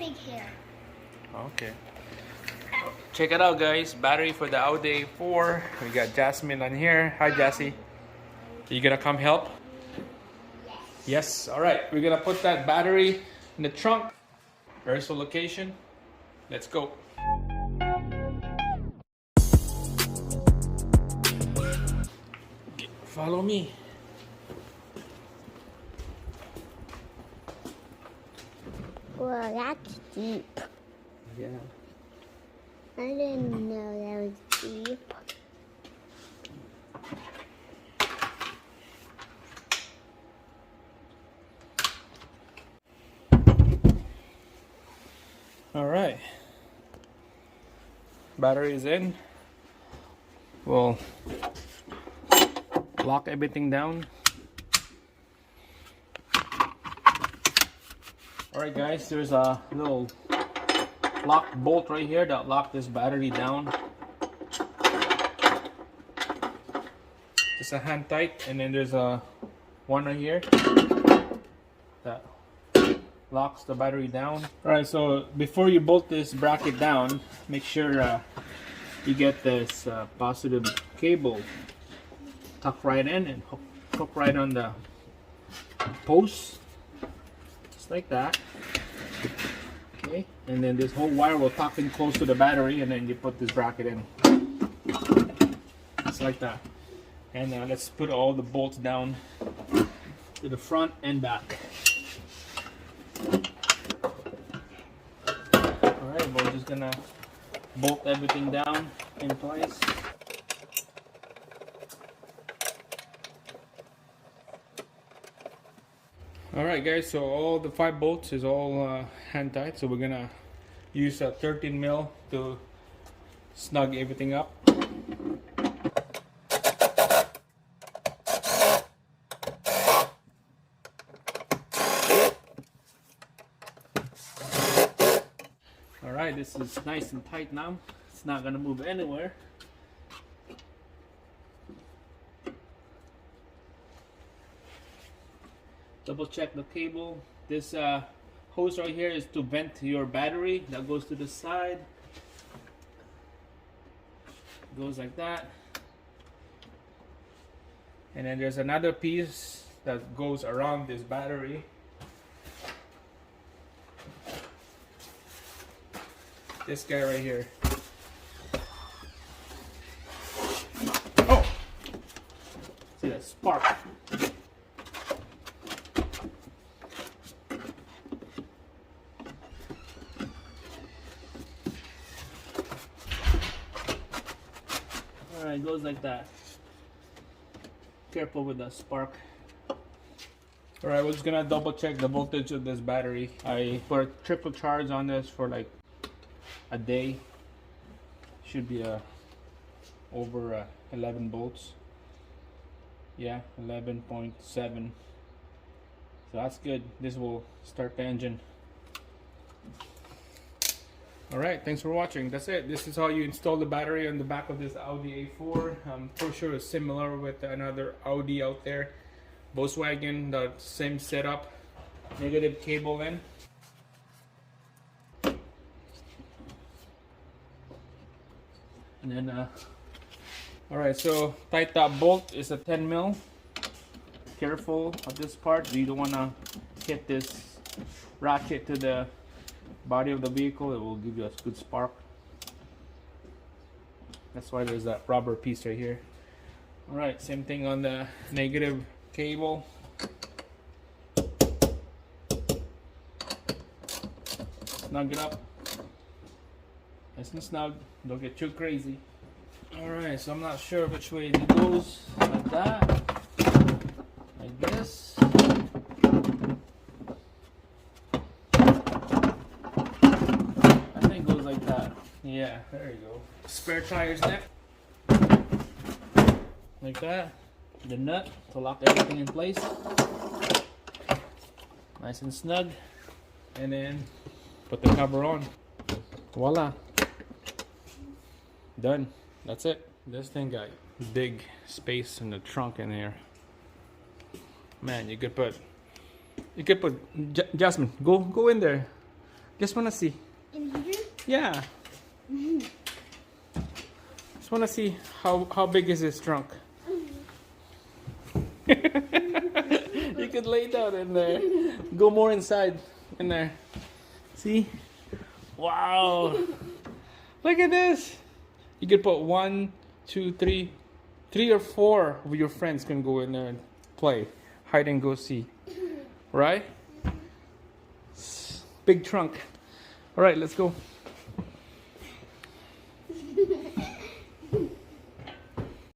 big hair. Okay. Check it out, guys. Battery for the Audi A4. We got Jasmine on here. Hi, Jassy. You gonna come help? Yes. All right. We're gonna put that battery in the trunk. Where's the location? Let's go. Okay, follow me. Well, that's deep. Yeah. I didn't know that was deep. All right. Battery is in. We'll lock everything down. All right, guys. There's a little lock bolt right here that lock this battery down. Just a hand tight, and then there's a one right here that locks the battery down. All right, so before you bolt this bracket down, make sure you get this positive cable tucked right in and hook right on the post, just like that. Okay, and then this whole wire will tuck in close to the battery, and then you put this bracket in, just like that. And let's put all the bolts down to the front and back. Alright, we're just gonna bolt everything down in place. Alright guys, so all the 5 bolts is all hand tight, so we're gonna use a 13 mil to snug everything up. Alright, this is nice and tight now. It's not gonna move anywhere. Double check the cable. This hose right here is to vent your battery. That goes to the side. Goes like that. And then there's another piece that goes around this battery. This guy right here. Oh! See that spark? Alright, it goes like that. Careful with the spark. Alright, we're just gonna double check the voltage of this battery. I put a triple charge on this for like a day. Should be over 11 volts. Yeah, 11.7. So that's good. This will start the engine. Alright, thanks for watching. That's it. This is how you install the battery on the back of this Audi A4. I'm for sure it's similar with another Audi out there. Volkswagen, the same setup. Negative cable in. And then, alright, so tight that bolt is a 10 mil. Careful of this part. You don't want to hit this ratchet to the body of the vehicle. It will give you a good spark. That's why there's that rubber piece right here. Alright, same thing on the negative cable. Snug it up. Nice and snug. Don't get too crazy. Alright, so I'm not sure which way it goes. Like that. Like this. I think it goes like that. Yeah, there you go. Spare tires neck. Like that. The nut to lock everything in place. Nice and snug. And then put the cover on. Voila. Done. That's it. This thing got big space in the trunk in here. Man, you could put Jasmine, go in there. Just wanna see. In here? Yeah. Just wanna see how big is this trunk. You could lay down in there. Go more inside in there. See? Wow. Look at this. You could put 1, 2, 3 or 4 of your friends can go in there and play hide and go see. Right? Big trunk. All right, let's go.